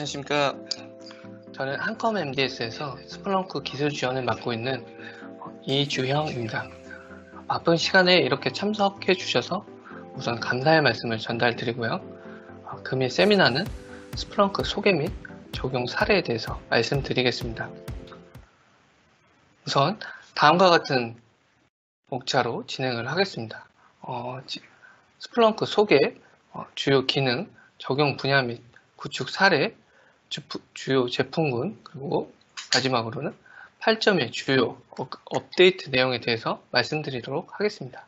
안녕하십니까. 저는 한컴 MDS에서 스플렁크 기술 지원을 맡고 있는 이주형입니다. 바쁜 시간에 이렇게 참석해 주셔서 우선 감사의 말씀을 전달드리고요. 금일 세미나는 스플렁크 소개 및 적용 사례에 대해서 말씀드리겠습니다. 우선 다음과 같은 목차로 진행을 하겠습니다. 스플렁크 소개, 주요 기능, 적용 분야 및 구축 사례, 주요 제품군, 그리고 마지막으로는 8.1 주요 업데이트 내용에 대해서 말씀드리도록 하겠습니다.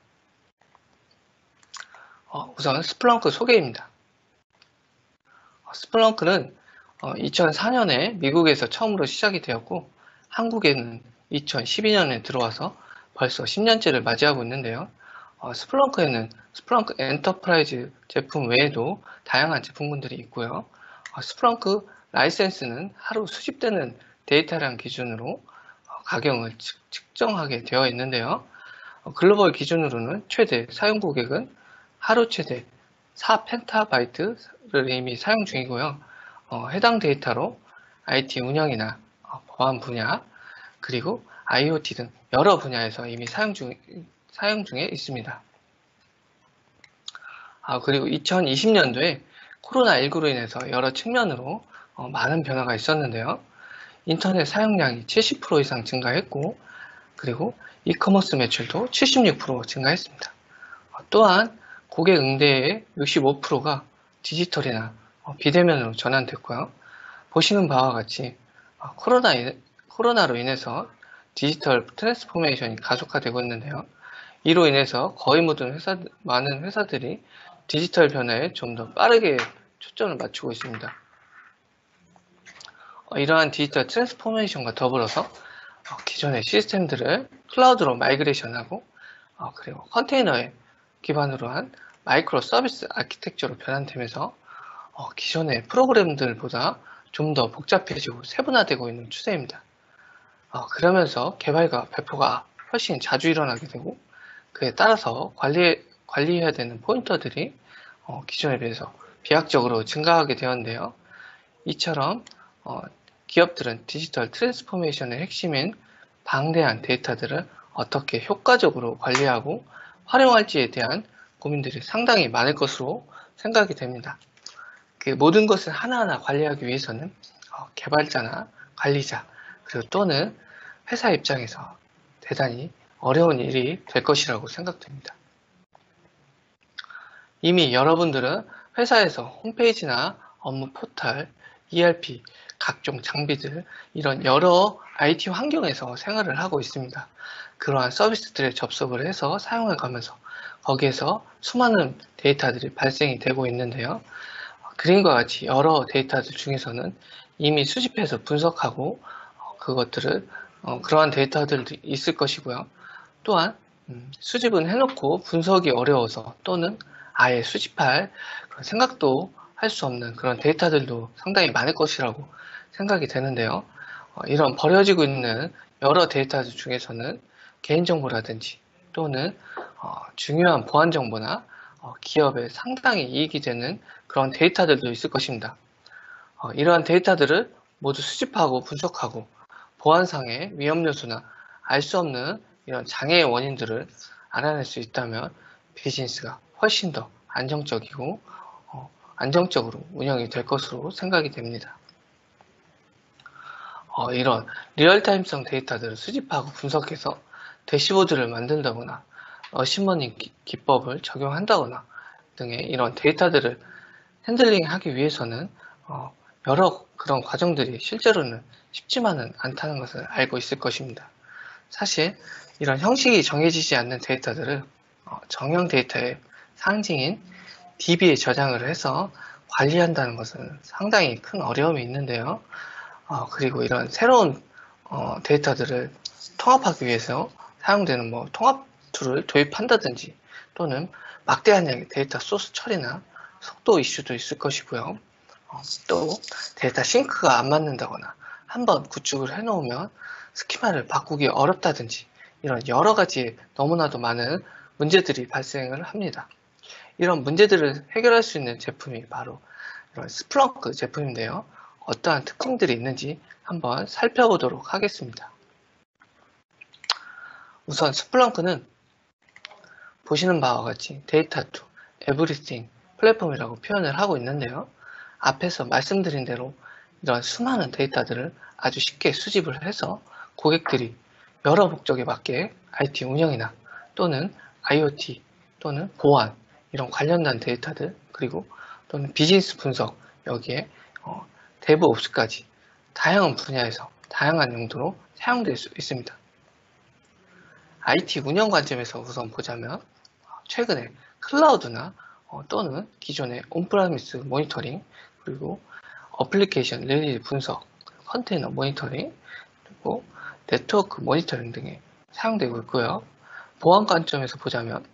우선 스플렁크 소개입니다. 스플렁크는 2004년에 미국에서 처음으로 시작이 되었고 한국에는 2012년에 들어와서 벌써 10년째를 맞이하고 있는데요. 스플렁크에는 스플렁크 엔터프라이즈 제품 외에도 다양한 제품군들이 있고요. 스플렁크 라이센스는 하루 수집되는 데이터량 기준으로 가격을 측정하게 되어 있는데요. 글로벌 기준으로는 최대 사용 고객은 하루 최대 4펜타바이트를 이미 사용 중이고요. 해당 데이터로 IT 운영이나 보안 분야, 그리고 IoT 등 여러 분야에서 이미 사용 중에 있습니다. 그리고 2020년도에 코로나19로 인해서 여러 측면으로 많은 변화가 있었는데요. 인터넷 사용량이 70% 이상 증가했고, 그리고 이커머스 매출도 76% 증가했습니다. 또한 고객 응대의 65%가 디지털이나 비대면으로 전환됐고요. 보시는 바와 같이 코로나로 인해서 디지털 트랜스포메이션이 가속화되고 있는데요. 이로 인해서 거의 많은 회사들이 디지털 변화에 좀 더 빠르게 초점을 맞추고 있습니다. 이러한 디지털 트랜스포메이션과 더불어서 기존의 시스템들을 클라우드로 마이그레이션하고 그리고 컨테이너에 기반으로 한 마이크로 서비스 아키텍처로 변환되면서 기존의 프로그램들보다 좀 더 복잡해지고 세분화되고 있는 추세입니다. 그러면서 개발과 배포가 훨씬 자주 일어나게 되고 그에 따라서 관리해야 되는 포인터들이 기존에 비해서 비약적으로 증가하게 되었는데요. 이처럼 기업들은 디지털 트랜스포메이션의 핵심인 방대한 데이터들을 어떻게 효과적으로 관리하고 활용할지에 대한 고민들이 상당히 많을 것으로 생각이 됩니다. 그 모든 것을 하나하나 관리하기 위해서는 개발자나 관리자 그리고 또는 회사 입장에서 대단히 어려운 일이 될 것이라고 생각됩니다. 이미 여러분들은 회사에서 홈페이지나 업무 포털, ERP, 각종 장비들 이런 여러 IT 환경에서 생활을 하고 있습니다. 그러한 서비스들에 접속을 해서 사용해 가면서 거기에서 수많은 데이터들이 발생이 되고 있는데요. 그림과 같이 여러 데이터들 중에서는 이미 수집해서 분석하고 그것들을 그러한 데이터들이 있을 것이고요. 또한 수집은 해놓고 분석이 어려워서 또는 아예 수집할 그런 생각도 할 수 없는 그런 데이터들도 상당히 많을 것이라고 생각이 되는데요. 이런 버려지고 있는 여러 데이터들 중에서는 개인정보라든지 또는 중요한 보안 정보나 기업에 상당히 이익이 되는 그런 데이터들도 있을 것입니다. 이러한 데이터들을 모두 수집하고 분석하고 보안상의 위험 요소나 알 수 없는 이런 장애의 원인들을 알아낼 수 있다면 비즈니스가 훨씬 더 안정적이고 안정적으로 운영이 될 것으로 생각이 됩니다. 이런 리얼타임성 데이터들을 수집하고 분석해서 대시보드를 만든다거나 머신러닝 기법을 적용한다거나 등의 이런 데이터들을 핸들링하기 위해서는 여러 그런 과정들이 실제로는 쉽지만은 않다는 것을 알고 있을 것입니다. 사실 이런 형식이 정해지지 않는 데이터들을 정형 데이터의 상징인 DB에 저장을 해서 관리한다는 것은 상당히 큰 어려움이 있는데요. 그리고 이런 새로운 데이터들을 통합하기 위해서 사용되는 통합 툴을 도입한다든지 또는 막대한 양의 데이터 소스 처리나 속도 이슈도 있을 것이고요. 또 데이터 싱크가 안 맞는다거나 한번 구축을 해놓으면 스키마를 바꾸기 어렵다든지 이런 여러 가지 너무나도 많은 문제들이 발생을 합니다. 이런 문제들을 해결할 수 있는 제품이 바로 이런 스플렁크 제품인데요. 어떠한 특징들이 있는지 한번 살펴보도록 하겠습니다. 우선 스플렁크는 보시는 바와 같이 데이터 투 에브리띵 플랫폼이라고 표현을 하고 있는데요. 앞에서 말씀드린 대로 이런 수많은 데이터들을 아주 쉽게 수집을 해서 고객들이 여러 목적에 맞게 IT 운영이나 또는 IoT 또는 보안 이런 관련된 데이터들 그리고 또는 비즈니스 분석 여기에 데브옵스까지 다양한 분야에서 다양한 용도로 사용될 수 있습니다. IT 운영 관점에서 우선 보자면 최근에 클라우드나 또는 기존의 온프라미스 모니터링 그리고 어플리케이션 릴리즈 분석, 컨테이너 모니터링 그리고 네트워크 모니터링 등에 사용되고 있고요. 보안 관점에서 보자면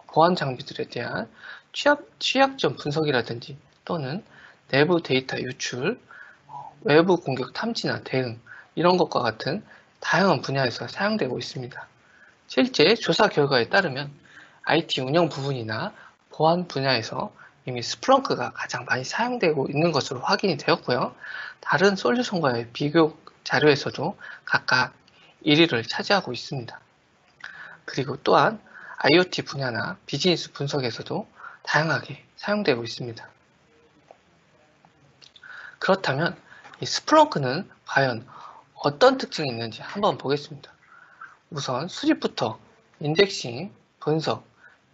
보안 장비들에 대한 취약점 분석이라든지 또는 내부 데이터 유출, 외부 공격 탐지나 대응 이런 것과 같은 다양한 분야에서 사용되고 있습니다. 실제 조사 결과에 따르면 IT 운영 부분이나 보안 분야에서 이미 스플렁크가 가장 많이 사용되고 있는 것으로 확인이 되었고요. 다른 솔루션과의 비교 자료에서도 각각 1위를 차지하고 있습니다. 그리고 또한 IoT 분야나 비즈니스 분석에서도 다양하게 사용되고 있습니다. 그렇다면 이 스플렁크는 과연 어떤 특징이 있는지 한번 보겠습니다. 우선 수집부터 인덱싱, 분석,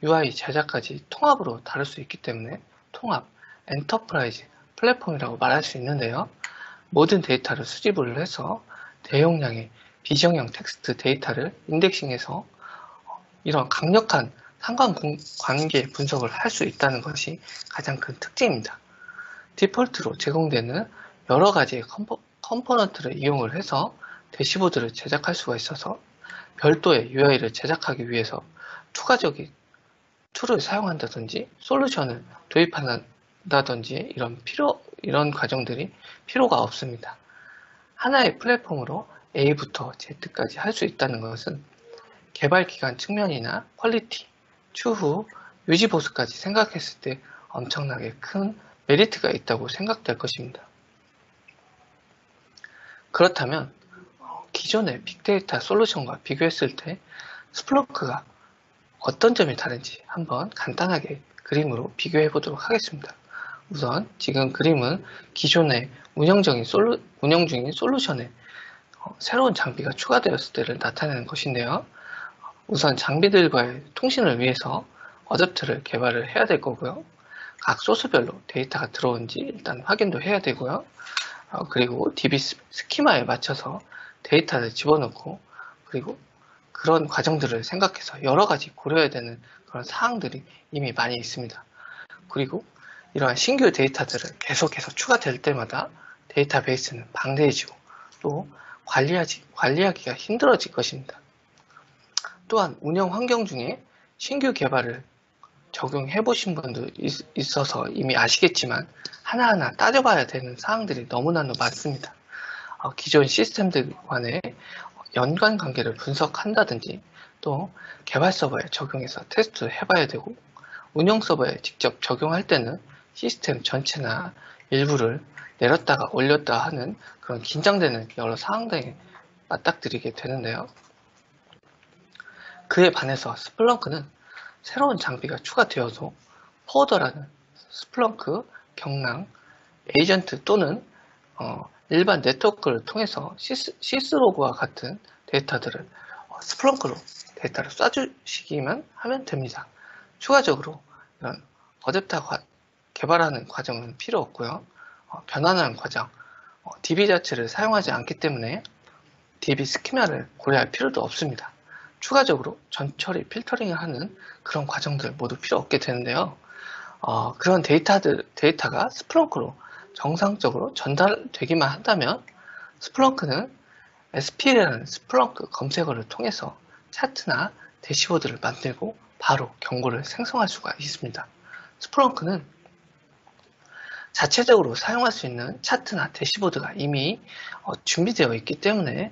UI 제작까지 통합으로 다룰 수 있기 때문에 통합, 엔터프라이즈 플랫폼이라고 말할 수 있는데요. 모든 데이터를 수집을 해서 대용량의 비정형 텍스트 데이터를 인덱싱해서 이런 강력한 상관관계 분석을 할 수 있다는 것이 가장 큰 특징입니다. 디폴트로 제공되는 여러 가지의 컴포넌트를 이용을 해서 대시보드를 제작할 수가 있어서 별도의 UI를 제작하기 위해서 추가적인 툴을 사용한다든지 솔루션을 도입한다든지 이런 과정들이 필요가 없습니다. 하나의 플랫폼으로 A부터 Z까지 할 수 있다는 것은 개발 기간 측면이나 퀄리티, 추후, 유지 보수까지 생각했을 때 엄청나게 큰 메리트가 있다고 생각될 것입니다. 그렇다면 기존의 빅데이터 솔루션과 비교했을 때 스플렁크가 어떤 점이 다른지 한번 간단하게 그림으로 비교해 보도록 하겠습니다. 우선 지금 그림은 기존의 운영 중인 솔루션에 새로운 장비가 추가되었을 때를 나타내는 것인데요. 우선 장비들과의 통신을 위해서 어댑터를 개발을 해야 될 거고요. 각 소스별로 데이터가 들어온지 일단 확인도 해야 되고요. 그리고 DB 스키마에 맞춰서 데이터를 집어넣고 그리고 그런 과정들을 생각해서 여러 가지 고려해야 되는 그런 사항들이 이미 많이 있습니다. 그리고 이러한 신규 데이터들을 계속해서 추가될 때마다 데이터베이스는 방대해지고 또 관리하기가 힘들어질 것입니다. 또한 운영 환경 중에 신규 개발을 적용해 보신 분도 있어서 이미 아시겠지만 하나하나 따져봐야 되는 사항들이 너무나도 많습니다. 기존 시스템들 간의 연관 관계를 분석한다든지 또 개발 서버에 적용해서 테스트를 해봐야 되고 운영 서버에 직접 적용할 때는 시스템 전체나 일부를 내렸다가 올렸다 하는 그런 긴장되는 여러 상황들에 맞닥뜨리게 되는데요. 그에 반해서 스플렁크는 새로운 장비가 추가되어도 포워더라는 스플렁크 경랑 에이전트 또는 일반 네트워크를 통해서 시스로그와 같은 데이터들을 스플렁크로 데이터를 쏴주시기만 하면 됩니다. 추가적으로 이런 어댑터 개발하는 과정은 필요 없고요. 변환하는 과정, DB 자체를 사용하지 않기 때문에 DB 스키마를 고려할 필요도 없습니다. 추가적으로 전처리 필터링을 하는 그런 과정들 모두 필요 없게 되는데요. 그런 데이터가 스플렁크로 정상적으로 전달되기만 한다면 스플렁크는 SPL이라는 스플렁크 검색어를 통해서 차트나 대시보드를 만들고 바로 경고를 생성할 수가 있습니다. 스플렁크는 자체적으로 사용할 수 있는 차트나 대시보드가 이미 준비되어 있기 때문에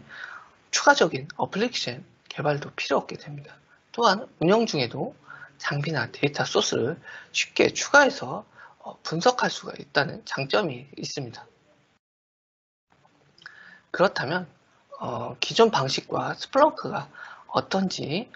추가적인 어플리케이션 개발도 필요 없게 됩니다. 또한 운영 중에도 장비나 데이터 소스를 쉽게 추가해서 분석할 수가 있다는 장점이 있습니다. 그렇다면 기존 방식과 스플렁크가 어떻게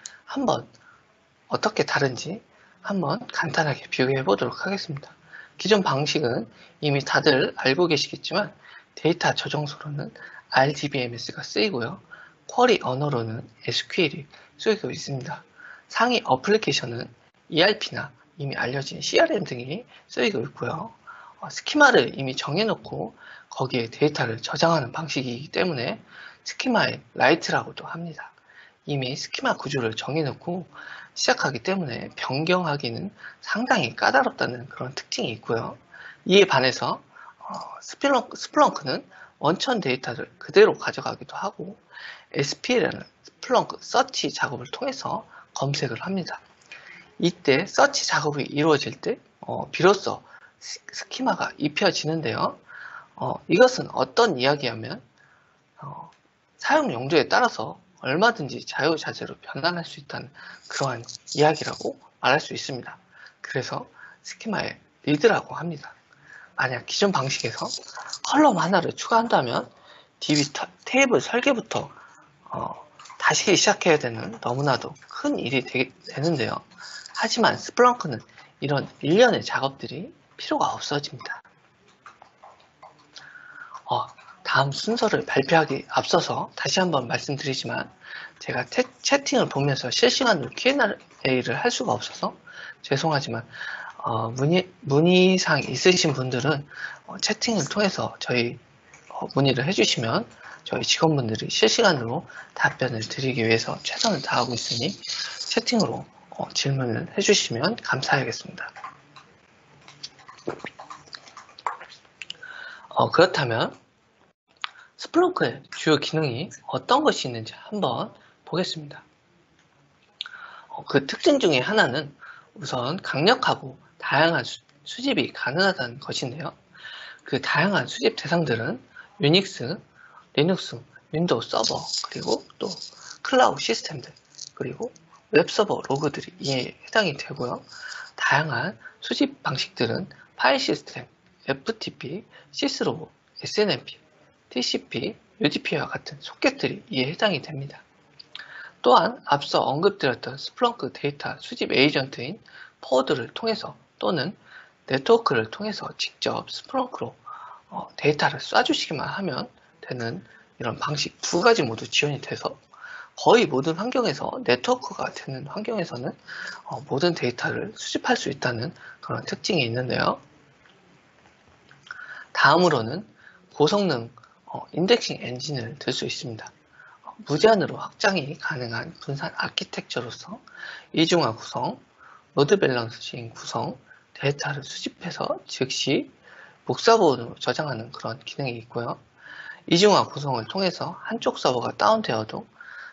다른지 한번 간단하게 비교해 보도록 하겠습니다. 기존 방식은 이미 다들 알고 계시겠지만 데이터 저장소로는 RDBMS가 쓰이고요. 쿼리 언어로는 SQL이 쓰이고 있습니다. 상위 어플리케이션은 ERP나 이미 알려진 CRM 등이 쓰이고 있고요. 스키마를 이미 정해놓고 거기에 데이터를 저장하는 방식이기 때문에 스키마의 라이트라고도 합니다. 이미 스키마 구조를 정해놓고 시작하기 때문에 변경하기는 상당히 까다롭다는 그런 특징이 있고요. 이에 반해서 스플렁크는 원천 데이터를 그대로 가져가기도 하고 SPL이라는 스플렁크 서치 작업을 통해서 검색을 합니다. 이때 서치 작업이 이루어질 때 비로소 스키마가 입혀지는데요. 이것은 어떤 이야기냐면 사용 용도에 따라서 얼마든지 자유자재로 변환할 수 있다는 그러한 이야기라고 말할 수 있습니다. 그래서 스키마의 리드라고 합니다. 만약 기존 방식에서 컬럼 하나를 추가한다면 DB 테이블 설계부터 다시 시작해야 되는 너무나도 큰 일이 되는데요. 하지만 스플렁크는 이런 일련의 작업들이 필요가 없어집니다. 다음 순서를 발표하기 앞서서 다시 한번 말씀드리지만 제가 채팅을 보면서 실시간으로 Q&A를 할 수가 없어서 죄송하지만 문의사항 있으신 분들은 채팅을 통해서 저희 문의를 해주시면 저희 직원분들이 실시간으로 답변을 드리기 위해서 최선을 다하고 있으니 채팅으로 질문을 해주시면 감사하겠습니다. 그렇다면 스플렁크의 주요 기능이 어떤 것이 있는지 한번 보겠습니다. 그 특징 중에 하나는 우선 강력하고 다양한 수집이 가능하다는 것인데요. 그 다양한 수집 대상들은 유닉스, 리눅스, 윈도우 서버, 그리고 또 클라우드 시스템들, 그리고 웹서버 로그들이 이에 해당이 되고요. 다양한 수집 방식들은 파일 시스템, FTP, 시스로그, SNMP, TCP, UDP와 같은 소켓들이 이에 해당이 됩니다. 또한 앞서 언급드렸던 스플렁크 데이터 수집 에이전트인 포드를 통해서 또는 네트워크를 통해서 직접 스플렁크로 데이터를 쏴주시기만 하면 되는 이런 방식 두 가지 모두 지원이 돼서 거의 모든 환경에서 네트워크가 되는 환경에서는 모든 데이터를 수집할 수 있다는 그런 특징이 있는데요. 다음으로는 고성능 인덱싱 엔진을 들 수 있습니다. 무제한으로 확장이 가능한 분산 아키텍처로서 이중화 구성, 로드 밸런싱 구성, 데이터를 수집해서 즉시 복사본으로 저장하는 그런 기능이 있고요. 이중화 구성을 통해서 한쪽 서버가 다운되어도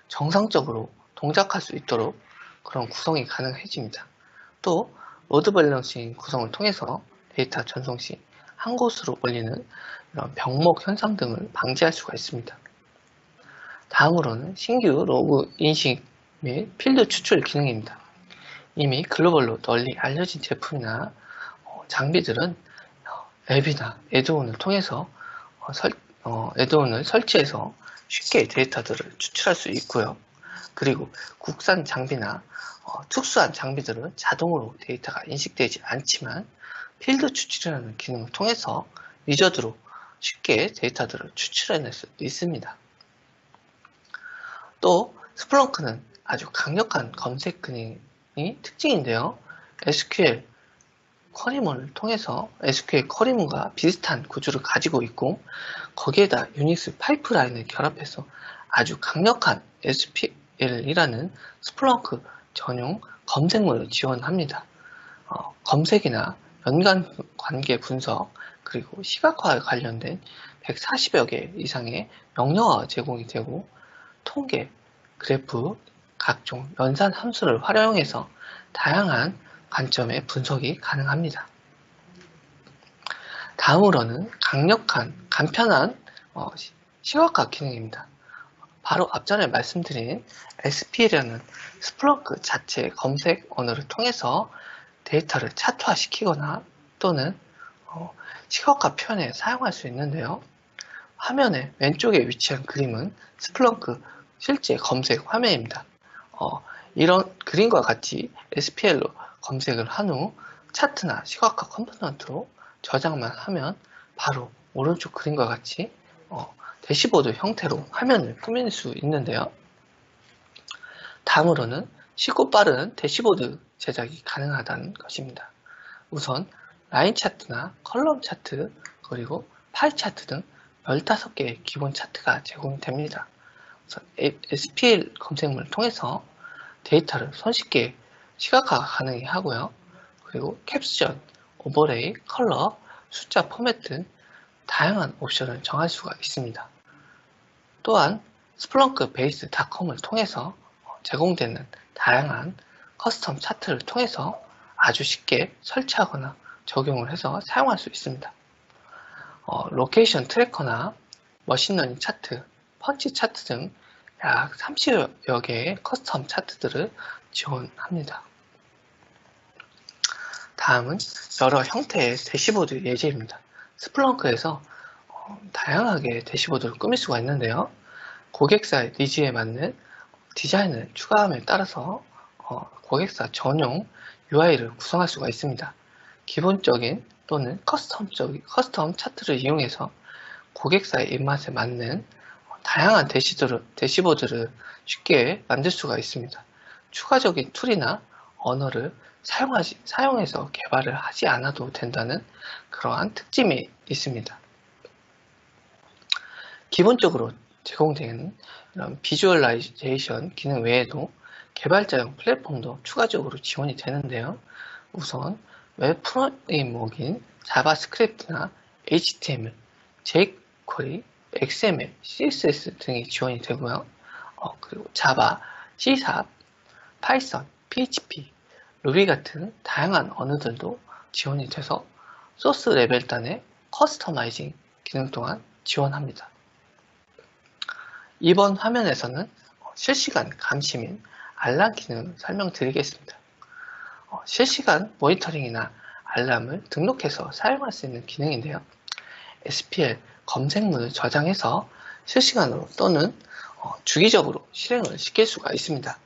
정상적으로 동작할 수 있도록 그런 구성이 가능해집니다. 또 로드 밸런싱 구성을 통해서 데이터 전송 시 한 곳으로 올리는 이런 병목 현상 등을 방지할 수가 있습니다. 다음으로는 신규 로그 인식 및 필드 추출 기능입니다. 이미 글로벌로 널리 알려진 제품이나 장비들은 앱이나 애드온을 통해서 애드온을 설치해서 쉽게 데이터들을 추출할 수 있고요. 그리고 국산 장비나 특수한 장비들은 자동으로 데이터가 인식되지 않지만 필드 추출이라는 기능을 통해서 위저드로 쉽게 데이터들을 추출해낼 수 있습니다. 또 스플렁크는 아주 강력한 검색 기능이 특징인데요. SQL 쿼리문을 통해서 SQL 쿼리문과 비슷한 구조를 가지고 있고 거기에다 유닉스 파이프라인을 결합해서 아주 강력한 SPL이라는 스플렁크 전용 검색문을 지원합니다. 검색이나 연관 관계 분석 그리고 시각화에 관련된 140여 개 이상의 명령어가 제공이 되고 통계, 그래프, 각종 연산 함수를 활용해서 다양한 관점의 분석이 가능합니다. 다음으로는 강력한, 간편한 시각화 기능입니다. 바로 앞전에 말씀드린 SPL이라는 스플렁크 자체 검색 언어를 통해서 데이터를 차트화시키거나 또는 시각화 표현에 사용할 수 있는데요. 화면의 왼쪽에 위치한 그림은 스플렁크 실제 검색 화면입니다. 이런 그림과 같이 SPL로 검색을 한 후 차트나 시각화 컴포넌트로 저장만 하면 바로 오른쪽 그림과 같이 대시보드 형태로 화면을 꾸밀 수 있는데요. 다음으로는 쉽고 빠른 대시보드 제작이 가능하다는 것입니다. 우선 라인 차트나 컬럼 차트, 그리고 파이 차트 등 15개의 기본 차트가 제공됩니다. 우선 SPL 검색문을 통해서 데이터를 손쉽게 시각화 가능하고요. 그리고 캡션, 오버레이, 컬러, 숫자 포맷 등 다양한 옵션을 정할 수가 있습니다. 또한 스플렁크 베이스닷컴을 통해서 제공되는 다양한 커스텀 차트를 통해서 아주 쉽게 설치하거나 적용을 해서 사용할 수 있습니다. 로케이션 트래커나 머신러닝 차트, 펀치 차트 등 약 30여 개의 커스텀 차트들을 지원합니다. 다음은 여러 형태의 대시보드 예제입니다. 스플렁크에서 다양하게 대시보드를 꾸밀 수가 있는데요. 고객사의 니즈에 맞는 디자인을 추가함에 따라서 고객사 전용 UI를 구성할 수가 있습니다. 기본적인 또는 커스텀 차트를 이용해서 고객사의 입맛에 맞는 다양한 대시보드를 쉽게 만들 수가 있습니다. 추가적인 툴이나 언어를 사용해서 개발을 하지 않아도 된다는 그러한 특징이 있습니다. 기본적으로 제공되는 이런 비주얼라이제이션 기능 외에도 개발자용 플랫폼도 추가적으로 지원이 되는데요. 우선 웹 프레임워크인 자바스크립트나 HTML, jQuery, XML, CSS 등이 지원이 되고요. 그리고 자바, C#, 파이썬, PHP, 루비 같은 다양한 언어들도 지원이 돼서 소스 레벨 단의 커스터마이징 기능 또한 지원합니다. 이번 화면에서는 실시간 감시 및 알람 기능을 설명드리겠습니다. 실시간 모니터링이나 알람을 등록해서 사용할 수 있는 기능인데요. SPL 검색문을 저장해서 실시간으로 또는 주기적으로 실행을 시킬 수가 있습니다.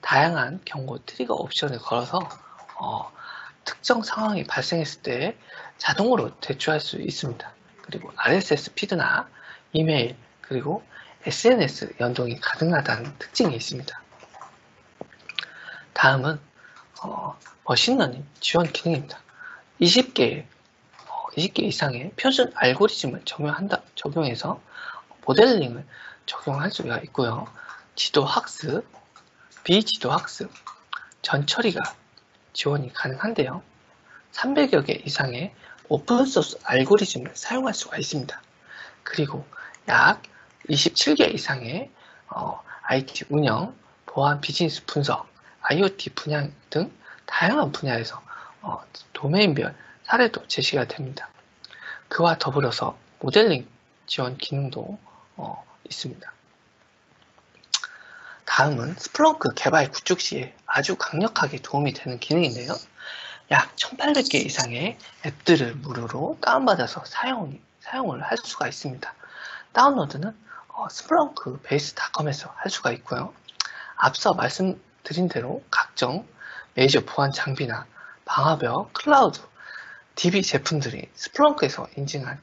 다양한 경고 트리거 옵션을 걸어서 특정 상황이 발생했을 때 자동으로 대처할 수 있습니다. 그리고 RSS 피드나 이메일, 그리고 SNS 연동이 가능하다는 특징이 있습니다. 다음은 머신러닝 지원 기능입니다. 20개 이상의 표준 알고리즘을 적용해서 모델링을 적용할 수가 있고요. 지도 학습, 비지도 학습, 전처리가 지원이 가능한데요. 300여 개 이상의 오픈소스 알고리즘을 사용할 수가 있습니다. 그리고 약 27개 이상의 IT 운영, 보안 비즈니스 분석, IoT 분야 등 다양한 분야에서 도메인별 사례도 제시가 됩니다. 그와 더불어서 모델링 지원 기능도 있습니다. 다음은 스플렁크 개발 구축 시에 아주 강력하게 도움이 되는 기능인데요. 약 1800개 이상의 앱들을 무료로 다운받아서 사용을 할 수가 있습니다. 다운로드는 스플렁크 베이스닷컴에서 할 수가 있고요. 앞서 말씀드린 대로 각종 메이저 보안 장비나 방화벽, 클라우드, DB 제품들이 스플렁크에서 인증한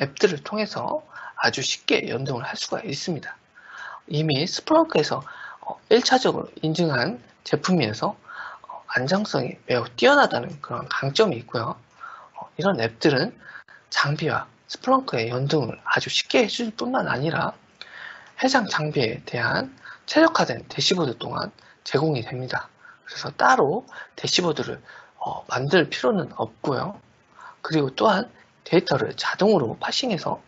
앱들을 통해서 아주 쉽게 연동을 할 수가 있습니다. 이미 스플렁크에서 1차적으로 인증한 제품이어서 안정성이 매우 뛰어나다는 그런 강점이 있고요. 이런 앱들은 장비와 스플렁크의 연동을 아주 쉽게 해줄 뿐만 아니라 해당 장비에 대한 최적화된 대시보드 또한 제공이 됩니다. 그래서 따로 대시보드를 만들 필요는 없고요. 그리고 또한 데이터를 자동으로 파싱해서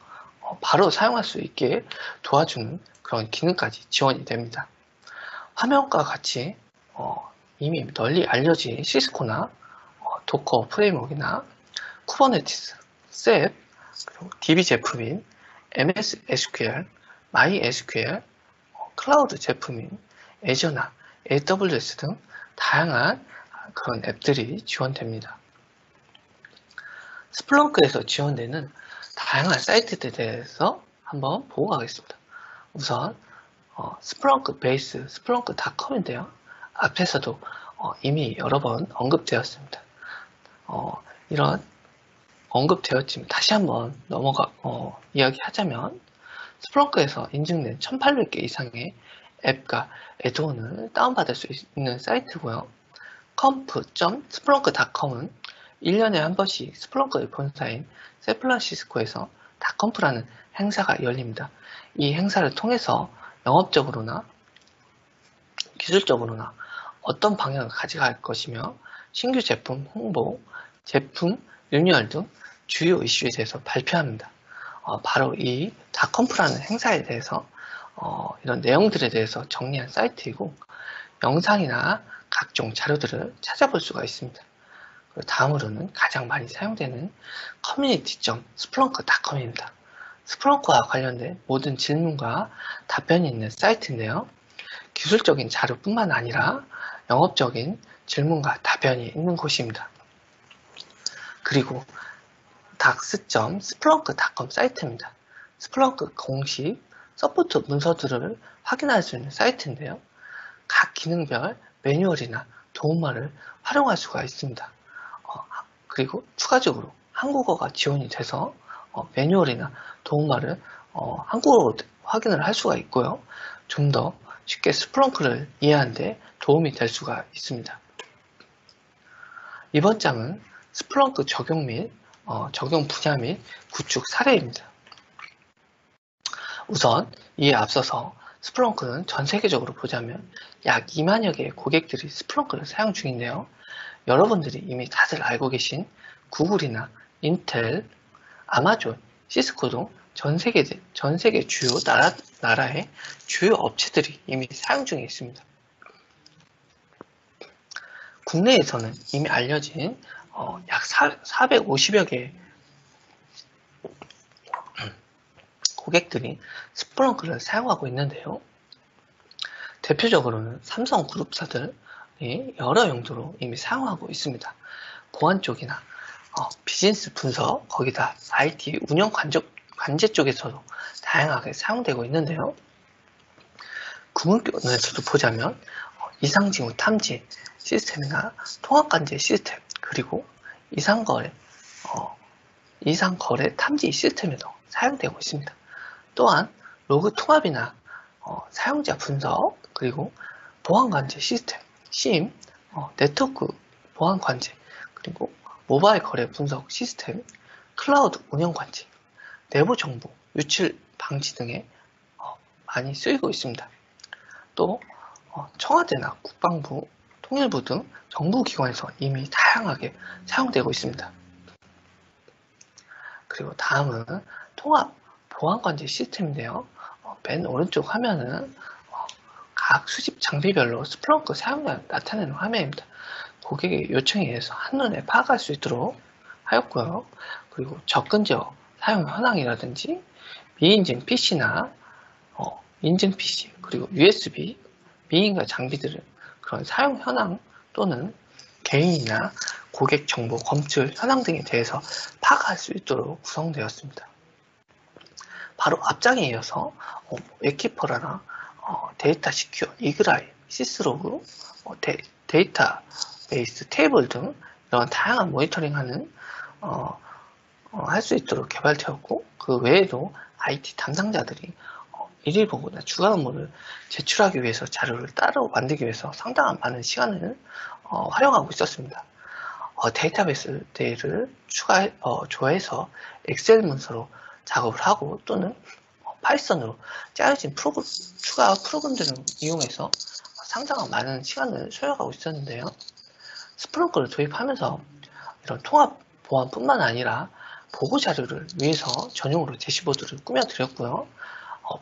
바로 사용할 수 있게 도와주는 그런 기능까지 지원이 됩니다. 화면과 같이 이미 널리 알려진 시스코나 도커 프레임워크나 쿠버네티스, 셉, 그리고 DB 제품인 MS SQL, MySQL, 클라우드 제품인 애저나 AWS 등 다양한 그런 앱들이 지원됩니다. 스플렁크에서 지원되는 다양한 사이트들에 대해서 한번 보고 가겠습니다. 우선 스플렁크 베이스 스플렁크닷컴인데요. 앞에서도 이미 여러 번 언급되었습니다. 이런 언급되었지만 다시 한번 이야기하자면 스플렁크에서 인증된 1800개 이상의 앱과 애드온을 다운받을 수 있는 사이트고요. conf.splunk.com은 1년에 한 번씩 스플렁크의 본사인 샌프란시스코에서 닷컴프라는 행사가 열립니다. 이 행사를 통해서 영업적으로나 기술적으로나 어떤 방향을 가져갈 것이며 신규 제품 홍보, 제품 리뉴얼 등 주요 이슈에 대해서 발표합니다. 바로 이 닷컴프라는 행사에 대해서 이런 내용들에 대해서 정리한 사이트이고 영상이나 각종 자료들을 찾아볼 수가 있습니다. 다음으로는 가장 많이 사용되는 community.splunk.com입니다. 스플렁크와 관련된 모든 질문과 답변이 있는 사이트인데요. 기술적인 자료뿐만 아니라 영업적인 질문과 답변이 있는 곳입니다. 그리고 dax.splunk.com 사이트입니다. 스플렁크 공식 서포트 문서들을 확인할 수 있는 사이트인데요. 각 기능별 매뉴얼이나 도움말을 활용할 수가 있습니다. 그리고 추가적으로 한국어가 지원이 돼서 매뉴얼이나 도움말을 한국어로 확인을 할 수가 있고요. 좀 더 쉽게 스플렁크를 이해하는 데 도움이 될 수가 있습니다. 이번 장은 스플렁크 적용 및 적용 분야 및 구축 사례입니다. 우선 이에 앞서서 스플렁크는 전 세계적으로 보자면 약 2만여 개의 고객들이 스플렁크를 사용 중인데요. 여러분들이 이미 다들 알고 계신 구글이나 인텔, 아마존, 시스코 등 전 세계 주요 나라의 주요 업체들이 이미 사용 중에 있습니다. 국내에서는 이미 알려진 약 450여 개의 고객들이 스플렁크를 사용하고 있는데요. 대표적으로는 삼성그룹사들이 여러 용도로 이미 사용하고 있습니다. 보안 쪽이나 비즈니스 분석, 거기다 IT 운영 관제 쪽에서도 다양하게 사용되고 있는데요. 구물권에서도 보자면 이상징후 탐지 시스템이나 통합관제 시스템, 그리고 이상거래 탐지 시스템에도 사용되고 있습니다. 또한 로그 통합이나 사용자 분석, 그리고 보안관제 시스템, SIEM, 네트워크 보안관제, 그리고 모바일 거래 분석 시스템, 클라우드 운영관제, 내부 정보 유출 방지 등에 많이 쓰이고 있습니다. 또 청와대나 국방부, 통일부 등 정부기관에서 이미 다양하게 사용되고 있습니다. 그리고 다음은 통합 보안관제 시스템인데요. 맨 오른쪽 화면은 각 수집 장비별로 스플렁크 사용량을 나타내는 화면입니다. 고객의 요청에 의해서 한눈에 파악할 수 있도록 하였고요. 그리고 접근 지역 사용 현황이라든지 미인증 PC나 인증 PC, 그리고 USB, 미인가 장비들을 그런 사용 현황 또는 개인이나 고객 정보 검출 현황 등에 대해서 파악할 수 있도록 구성되었습니다. 바로 앞장에 이어서 웹키퍼라나 데이터 시큐어, 이글아이, 시스로그, 데이터베이스 테이블 등 이런 다양한 모니터링하는 할 수 있도록 개발되었고, 그 외에도 IT 담당자들이 일일 보고나 주간 업무를 제출하기 위해서 자료를 따로 만들기 위해서 상당한 많은 시간을 활용하고 있었습니다. 데이터베이스를 조회해서 엑셀 문서로 작업을 하고 또는 파이썬으로 짜여진 추가 프로그램들을 이용해서 상당한 많은 시간을 소요하고 있었는데요. 스플렁크를 도입하면서 이런 통합 보안뿐만 아니라 보고 자료를 위해서 전용으로 대시보드를 꾸며드렸고요.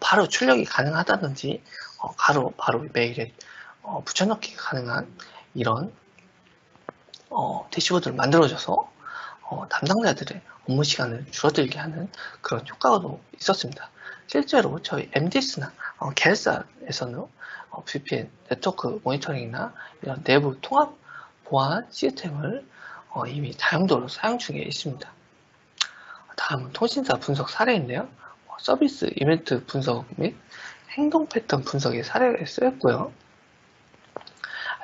바로 출력이 가능하다든지 바로 메일에 붙여넣기가 가능한 이런 대시보드를 만들어줘서 담당자들의 업무 시간을 줄어들게 하는 그런 효과도 있었습니다. 실제로 저희 MDS나 계열사에서는 VPN, 네트워크 모니터링이나 이런 내부 통합 보안 시스템을 이미 다용도로 사용 중에 있습니다. 다음은 통신사 분석 사례인데요. 서비스 이벤트 분석 및 행동 패턴 분석의 사례에 쓰였고요.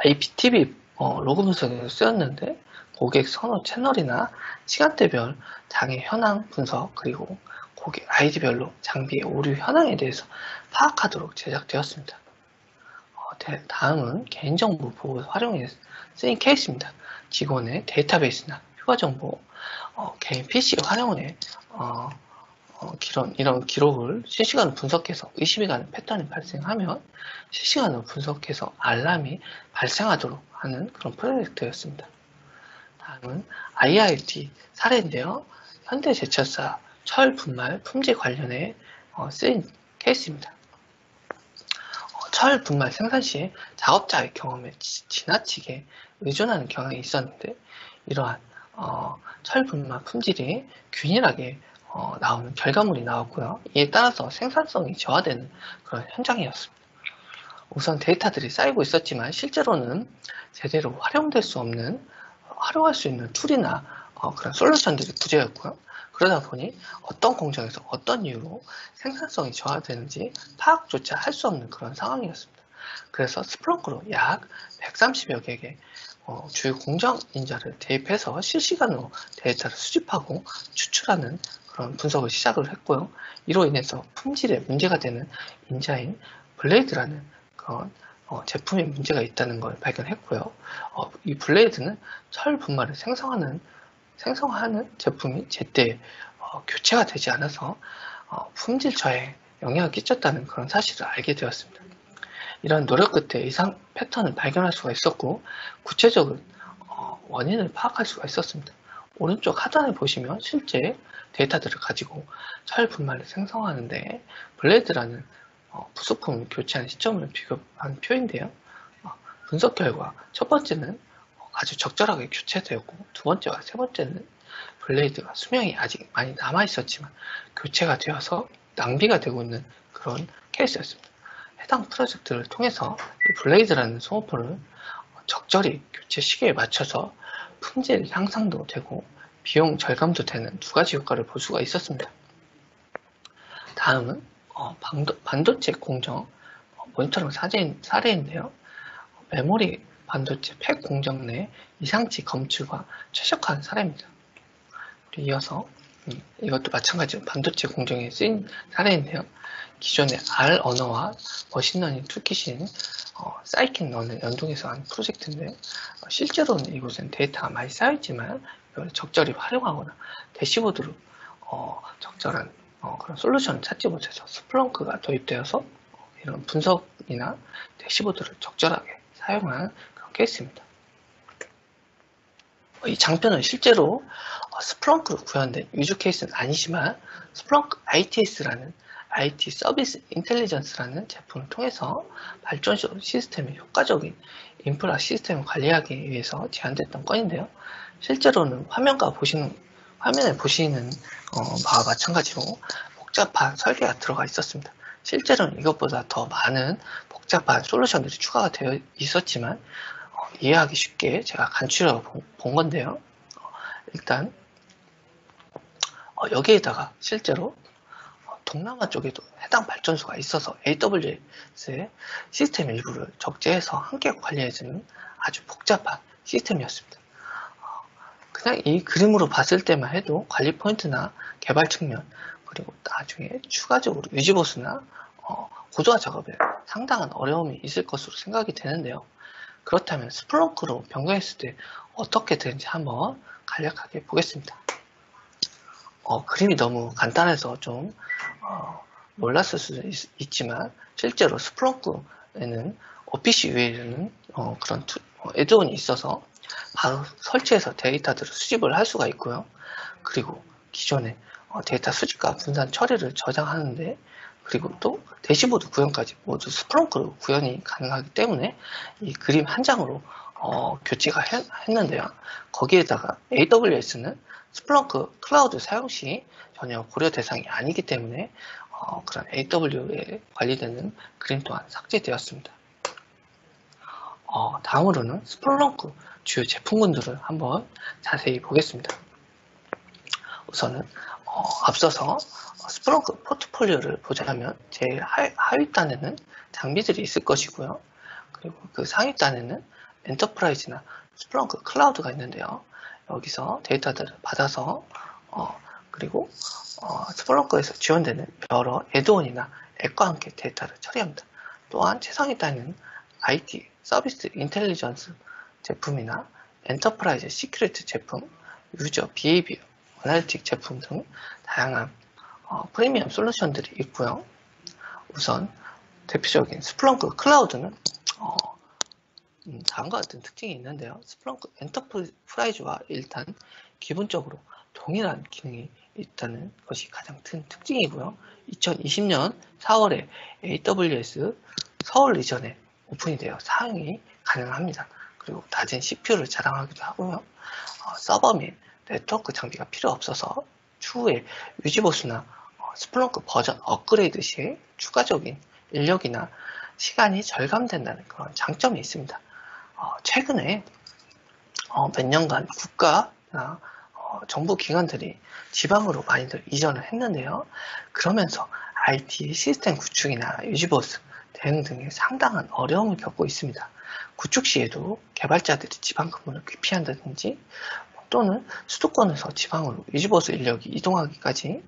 IPTV 로그 분석에서 쓰였는데 고객 선호 채널이나 시간대별 장애 현황 분석 그리고 고객 아이디별로 장비의 오류 현황에 대해서 파악하도록 제작되었습니다. 다음은 개인정보 보호 활용에 쓰인 케이스입니다. 직원의 데이터베이스나 휴가정보, 개인 PC 활용에 이런 기록을 실시간으로 분석해서 의심이 가는 패턴이 발생하면 실시간으로 분석해서 알람이 발생하도록 하는 그런 프로젝트였습니다. 다음은 IIoT 사례인데요. 현대제철사 철 분말 품질 관련해 쓰인 케이스입니다. 철 분말 생산 시 작업자의 경험에 지나치게 의존하는 경향이 있었는데 이러한 철 분말 품질이 균일하게 나오는 결과물이 나왔고요. 이에 따라서 생산성이 저하되는 그런 현장이었습니다. 우선 데이터들이 쌓이고 있었지만 실제로는 제대로 활용할 수 있는 툴이나 그런 솔루션들이 부재였고요. 그러다 보니 어떤 공정에서 어떤 이유로 생산성이 저하되는지 파악조차 할 수 없는 그런 상황이었습니다. 그래서 스플렁크로 약 130여 개의 주요 공정 인자를 대입해서 실시간으로 데이터를 수집하고 추출하는 그런 분석을 시작을 했고요. 이로 인해서 품질에 문제가 되는 인자인 블레이드라는 그런 제품에 문제가 있다는 걸 발견했고요. 이 블레이드는 철 분말을 생성하는 제품이 제때 교체가 되지 않아서 품질 저하에 영향을 끼쳤다는 그런 사실을 알게 되었습니다. 이런 노력 끝에 이상 패턴을 발견할 수가 있었고 구체적인 원인을 파악할 수가 있었습니다. 오른쪽 하단에 보시면 실제 데이터들을 가지고 철 분말을 생성하는데 블레이드라는 부속품을 교체한 시점을 비교한 표인데요. 분석 결과 첫 번째는 아주 적절하게 교체되었고 두 번째와 세 번째는 블레이드가 수명이 아직 많이 남아 있었지만 교체가 되어서 낭비가 되고 있는 그런 케이스였습니다. 해당 프로젝트를 통해서 이 블레이드라는 소모품을 적절히 교체 시기에 맞춰서 품질 향상도 되고 비용 절감도 되는 두 가지 효과를 볼 수가 있었습니다. 다음은 반도체 공정 모니터링 사례인데요. 메모리 반도체 팩 공정 내 이상치 검출과 최적화한 사례입니다. 이어서 이것도 마찬가지로 반도체 공정에 쓰인 사례인데요. 기존의 R 언어와 머신러닝 툴킷인 사이킨런을 연동해서 한 프로젝트인데 실제로는 이곳은 데이터가 많이 쌓여있지만 이걸 적절히 활용하거나 대시보드로 적절한 그런 솔루션을 찾지 못해서 스플렁크가 도입되어서 이런 분석이나 대시보드를 적절하게 사용한 그런 케이스입니다. 이 장표는 실제로 스플렁크로 구현된 유즈 케이스는 아니지만 스플렁크 ITS라는 IT 서비스 인텔리전스라는 제품을 통해서 발전소 시스템의 효과적인 인프라 시스템을 관리하기 위해서 제안됐던 건인데요. 실제로는 화면에 보시는 바와 마찬가지로 복잡한 설계가 들어가 있었습니다. 실제로는 이것보다 더 많은 복잡한 솔루션들이 추가가 되어 있었지만 이해하기 쉽게 제가 간추려 본 건데요. 일단 여기에다가 실제로 동남아 쪽에도 해당 발전소가 있어서 AWS의 시스템 일부를 적재해서 함께 관리해주는 아주 복잡한 시스템이었습니다. 그냥 이 그림으로 봤을 때만 해도 관리 포인트나 개발 측면 그리고 나중에 추가적으로 유지보수나 고도화 작업에 상당한 어려움이 있을 것으로 생각이 되는데요. 그렇다면 스플렁크로 변경했을 때 어떻게 되는지 한번 간략하게 보겠습니다. 그림이 너무 간단해서 좀 놀랐을 수도 있지만 실제로 스플렁크에는 OPC UI라는 그런 애드온이 있어서 바로 설치해서 데이터들을 수집을 할 수가 있고요. 그리고 기존의 데이터 수집과 분산 처리를 저장하는데 그리고 또 대시보드 구현까지 모두 스플렁크로 구현이 가능하기 때문에 이 그림 한 장으로 교체가 했는데요. 거기에다가 AWS는 스플렁크 클라우드 사용 시 전혀 고려 대상이 아니기 때문에 그런 AW에 관리되는 그림 또한 삭제되었습니다. 다음으로는 스플렁크 주요 제품군들을 한번 자세히 보겠습니다. 우선은 앞서서 스플렁크 포트폴리오를 보자면 제일 하위 단에는 장비들이 있을 것이고요. 그리고 그 상위 단에는 엔터프라이즈나 스플렁크 클라우드가 있는데요. 여기서 데이터들을 받아서 그리고 스플렁크에서 지원되는 여러 애드온이나 앱과 함께 데이터를 처리합니다. 또한 최상위 단에는 IT 서비스 인텔리전스 제품이나 엔터프라이즈 시큐리티 제품, 유저 비헤이비어 어널리틱 제품 등 다양한 프리미엄 솔루션들이 있고요. 우선 대표적인 스플렁크 클라우드는 다음과 같은 특징이 있는데요. 스플렁크 엔터프라이즈와 일단 기본적으로 동일한 기능이 있다는 것이 가장 큰 특징이고요. 2020년 4월에 AWS 서울 리전에 오픈이 되어 사용이 가능합니다. 그리고 낮은 CPU를 자랑하기도 하고요. 서버 및 네트워크 장비가 필요 없어서 추후에 유지보수나 스플렁크 버전 업그레이드 시 추가적인 인력이나 시간이 절감된다는 그런 장점이 있습니다. 최근에 몇 년간 국가나 정부 기관들이 지방으로 많이들 이전을 했는데요. 그러면서 IT 시스템 구축이나 유지보수 대응 등의 상당한 어려움을 겪고 있습니다. 구축 시에도 개발자들이 지방 근무를 기피한다든지 또는 수도권에서 지방으로 유지보수 인력이 이동하기까지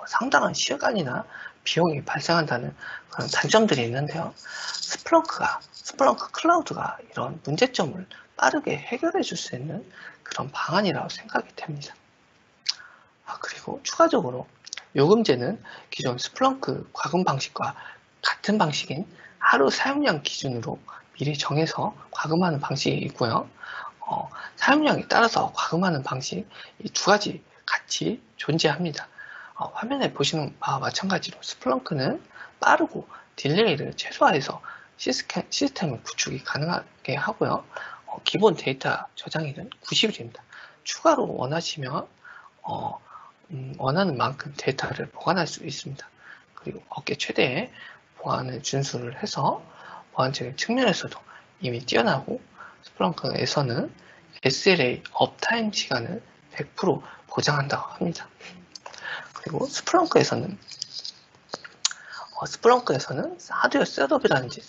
상당한 시간이나 비용이 발생한다는 그런 단점들이 있는데요. 스플렁크 클라우드가 이런 문제점을 빠르게 해결해 줄 수 있는 그런 방안이라고 생각이 됩니다. 그리고 추가적으로 요금제는 기존 스플렁크 과금 방식과 같은 방식인 하루 사용량 기준으로 미리 정해서 과금하는 방식이 있고요. 사용량에 따라서 과금하는 방식 이 두 가지 같이 존재합니다. 화면에 보시는 바와 마찬가지로 스플렁크는 빠르고 딜레이를 최소화해서 시스템의 구축이 가능하게 하고요. 기본 데이터 저장일은 90일입니다. 추가로 원하시면 원하는 만큼 데이터를 보관할 수 있습니다. 그리고 업계 최대의 보안을 준수를 해서 보안적인 측면에서도 이미 뛰어나고 스플렁크에서는 SLA 업타임 시간을 100% 보장한다고 합니다. 그리고 스플렁크에서는 하드웨어 셋업이라든지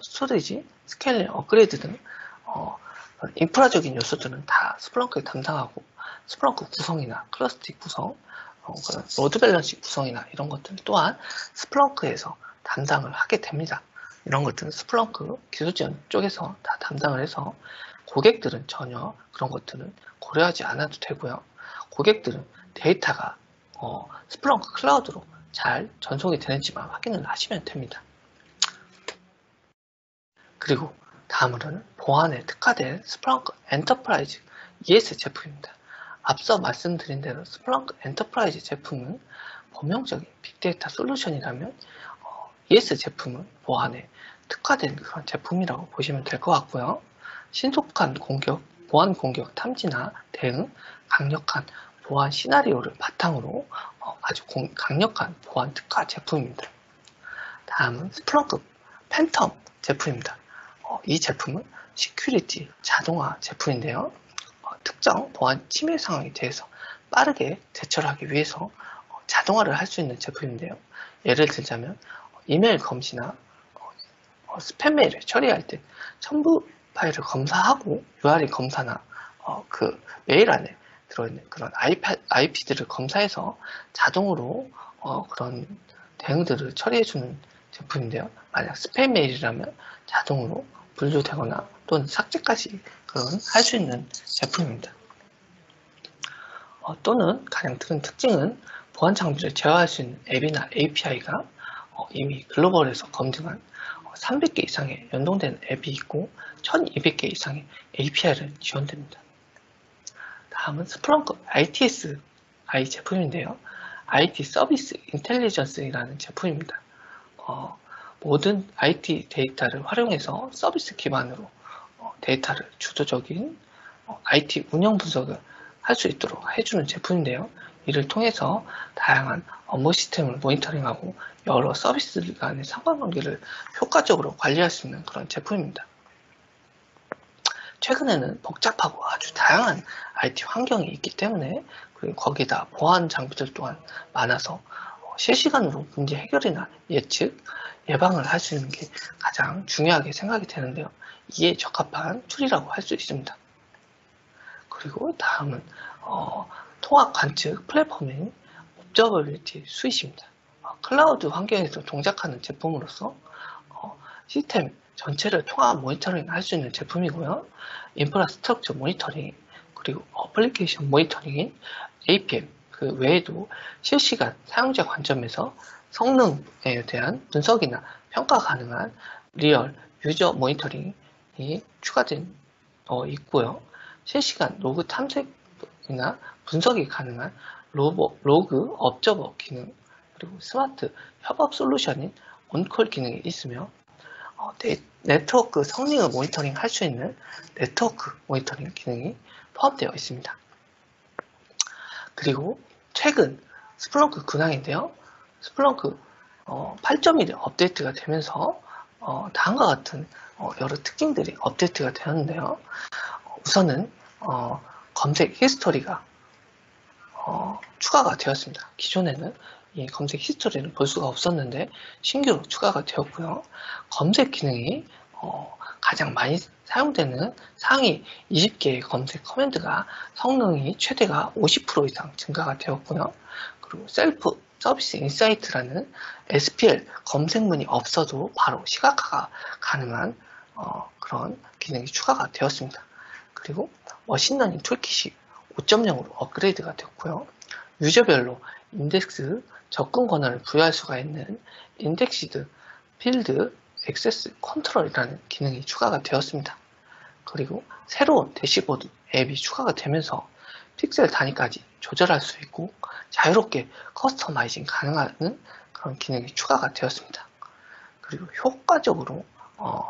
스토리지, 스케일링, 업그레이드 등 인프라적인 요소들은 다 스플렁크에 담당하고 스플렁크 구성이나 클러스틱 구성, 로드 밸런싱 구성이나 이런 것들 또한 스플렁크에서 담당을 하게 됩니다. 이런 것들은 스플렁크 기술지원 쪽에서 다 담당을 해서 고객들은 전혀 그런 것들은 고려하지 않아도 되고요. 고객들은 데이터가 스플렁크 클라우드로 잘 전송이 되는지만 확인을 하시면 됩니다. 그리고 다음으로는 보안에 특화된 스플렁크 엔터프라이즈 ES 제품입니다. 앞서 말씀드린 대로 스플렁크 엔터프라이즈 제품은 범용적인 빅데이터 솔루션이라면 ES 제품은 보안에 특화된 그런 제품이라고 보시면 될 것 같고요. 신속한 공격, 보안 공격 탐지나 대응, 강력한 보안 시나리오를 바탕으로 아주 강력한 보안 특화 제품입니다. 다음은 스플렁크 팬텀 제품입니다. 이 제품은 시큐리티 자동화 제품인데요. 특정 보안 침해 상황에 대해서 빠르게 대처를 하기 위해서 자동화를 할 수 있는 제품인데요. 예를 들자면 이메일 검시나 스팸 메일을 처리할 때 첨부 파일을 검사하고 URL 검사나 그 메일 안에 들어있는 그런 IP들을 검사해서 자동으로 그런 대응들을 처리해주는 제품인데요. 만약 스팸 메일이라면 자동으로 분류되거나 또는 삭제까지 할 수 있는 제품입니다. 또는 가장 큰 특징은 보안 장비를 제어할 수 있는 앱이나 API가 이미 글로벌에서 검증한 300개 이상의 연동된 앱이 있고 1200개 이상의 API를 지원됩니다. 다음은 스플렁크 ITSI 제품인데요. IT 서비스 인텔리전스라는 제품입니다. 모든 IT 데이터를 활용해서 서비스 기반으로 데이터를 주도적인 IT 운영 분석을 할 수 있도록 해주는 제품인데요. 이를 통해서 다양한 업무 시스템을 모니터링하고 여러 서비스들 간의 상관관계를 효과적으로 관리할 수 있는 그런 제품입니다. 최근에는 복잡하고 아주 다양한 IT 환경이 있기 때문에, 그리고 거기다 보안 장비들 또한 많아서 실시간으로 문제 해결이나 예측, 예방을 할 수 있는 게 가장 중요하게 생각이 되는데요. 이에 적합한 툴이라고 할 수 있습니다. 그리고 다음은 통합 관측 플랫폼인 옵저버빌리티 스윗입니다. 클라우드 환경에서 동작하는 제품으로서 시스템 전체를 통합 모니터링 할 수 있는 제품이고요. 인프라스트럭처 모니터링, 그리고 어플리케이션 모니터링인 APM, 그 외에도 실시간 사용자 관점에서 성능에 대한 분석이나 평가 가능한 리얼 유저 모니터링이 추가된 있고요. 실시간 로그 탐색이나 분석이 가능한 로그 업저버 기능, 그리고 스마트 협업 솔루션인 온콜 기능이 있으며 네트워크 성능을 모니터링 할 수 있는 네트워크 모니터링 기능이 포함되어 있습니다. 그리고 최근 스플렁크 근황인데요. 스플렁크 8.1에 업데이트가 되면서 다음과 같은 여러 특징들이 업데이트가 되었는데요. 우선은 검색 히스토리가 추가가 되었습니다. 기존에는 이 검색 히스토리를 볼 수가 없었는데 신규로 추가가 되었고요. 검색 기능이 가장 많이 사용되는 상위 20개의 검색 커맨드가 성능이 최대가 50% 이상 증가가 되었고요. 그리고 셀프 서비스 인사이트라는 SPL 검색문이 없어도 바로 시각화가 가능한 그런 기능이 추가가 되었습니다. 그리고 머신러닝 툴킷이 5.0으로 업그레이드가 됐고요. 유저별로 인덱스 접근 권한을 부여할 수가 있는 인덱시드 필드 액세스 컨트롤이라는 기능이 추가가 되었습니다. 그리고 새로운 대시보드 앱이 추가가 되면서 픽셀 단위까지 조절할 수 있고 자유롭게 커스터마이징 가능한 그런 기능이 추가가 되었습니다. 그리고 효과적으로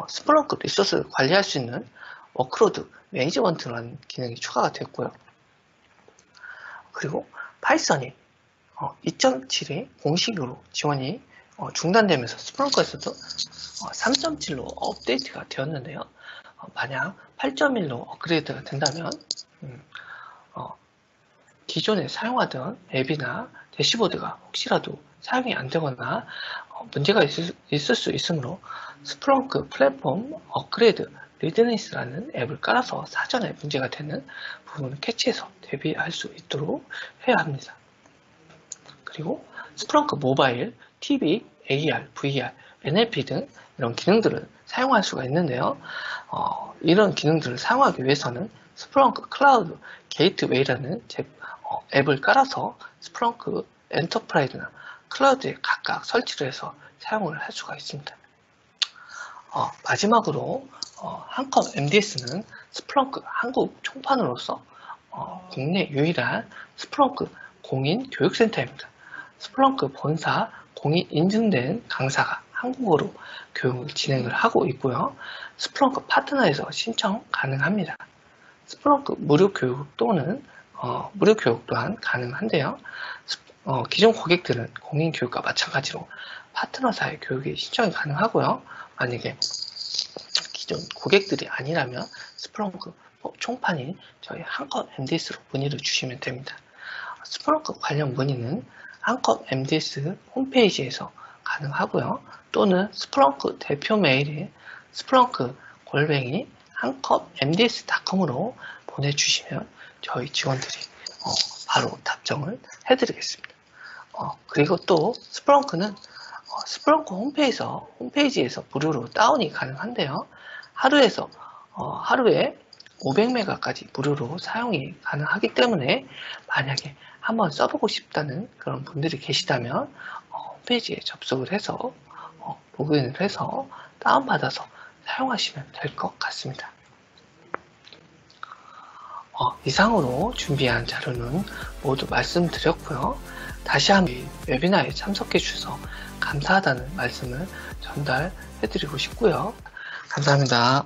스플렁크 리소스를 관리할 수 있는 워크로드 매니지먼트라는 기능이 추가가 됐고요. 그리고 파이썬이 2.7의 공식으로 지원이 중단되면서 스플렁크에서도 3.7로 업데이트가 되었는데요. 만약 8.1로 업그레이드가 된다면 기존에 사용하던 앱이나 대시보드가 혹시라도 사용이 안 되거나 문제가 있을 수 있으므로 스플렁크 플랫폼 업그레이드 리드니스라는 앱을 깔아서 사전에 문제가 되는 부분을 캐치해서 대비할 수 있도록 해야 합니다. 그리고 스플렁크 모바일, TV, AR, VR, NLP 등 이런 기능들을 사용할 수가 있는데요. 이런 기능들을 사용하기 위해서는 스플렁크 클라우드 게이트웨이라는 앱을 깔아서 스플렁크 엔터프라이즈나 클라우드에 각각 설치를 해서 사용을 할 수가 있습니다. 마지막으로 한컵 MDS는 스플렁크 한국 총판으로서 국내 유일한 스플렁크 공인 교육센터입니다. 스플렁크 본사 공인 인증된 강사가 한국어로 교육을 진행을 하고 있고요. 스플렁크 파트너에서 신청 가능합니다. 스플렁크 무료 교육 또는 무료 교육 또한 가능한데요. 기존 고객들은 공인 교육과 마찬가지로 파트너사의 교육이 신청이 가능하고요. 만약에 기존 고객들이 아니라면 스플렁크 총판인 저희 한컵 MDS로 문의를 주시면 됩니다. 스플렁크 관련 문의는 한컵 MDS 홈페이지에서 가능하고요. 또는 스플렁크 대표 메일인 splunk@한컵mds.com으로 보내주시면 저희 직원들이 바로 답정을 해드리겠습니다. 그리고 또 스플렁크는 스플렁크 홈페이지에서 무료로 다운이 가능한데요. 하루에 500메가까지 무료로 사용이 가능하기 때문에 만약에 한번 써보고 싶다는 그런 분들이 계시다면 홈페이지에 접속을 해서 로그인을 해서 다운받아서 사용하시면 될 것 같습니다. 이상으로 준비한 자료는 모두 말씀드렸고요. 다시 한번 웨비나에 참석해 주셔서 감사하다는 말씀을 전달해 드리고 싶고요. 감사합니다.